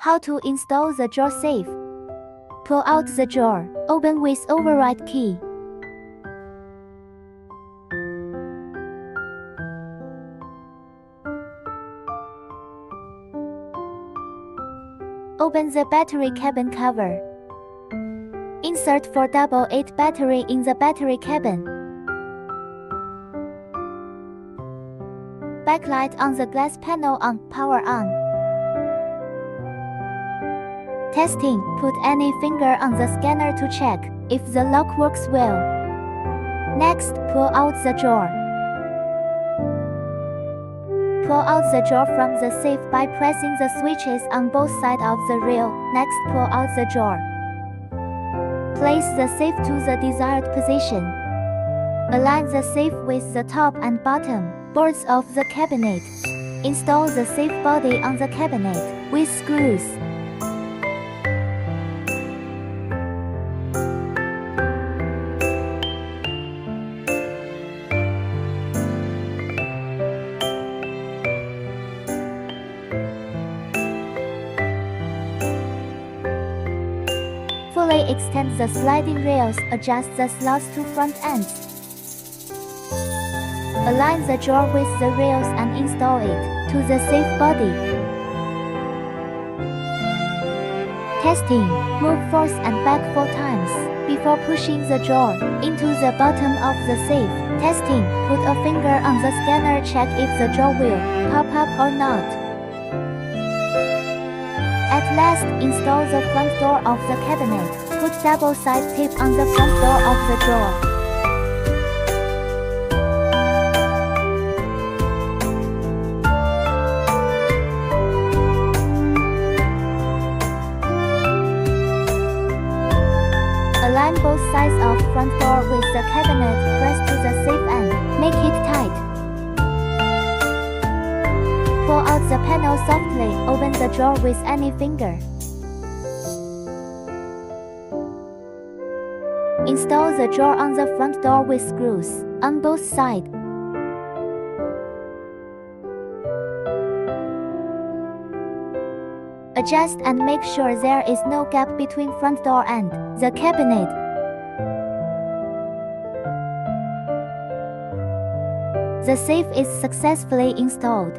How to install the drawer safe. Pull out the drawer. Open with override key. Open the battery cabin cover. Insert 488 battery in the battery cabin. Backlight on the glass panel on. Power on. Testing. Put any finger on the scanner to check if the lock works well. Next, pull out the drawer. Pull out the drawer from the safe by pressing the switches on both sides of the rail. Next, pull out the drawer. Place the safe to the desired position. Align the safe with the top and bottom boards of the cabinet. Install the safe body on the cabinet with screws. Fully extend the sliding rails, adjust the slots to front ends. Align the drawer with the rails and install it to the safe body. Testing. Move forth and back 4 times before pushing the drawer into the bottom of the safe. Testing. Put a finger on the scanner, check if the drawer will pop up or not. At last, install the front door of the cabinet. Put double-side tape on the front door of the drawer. Align both sides of front door with the cabinet. Press to the safe end. Make it tight. Pull out the panel softly. Open the drawer with any finger. Install the drawer on the front door with screws on both sides. Adjust and make sure there is no gap between front door and the cabinet. The safe is successfully installed.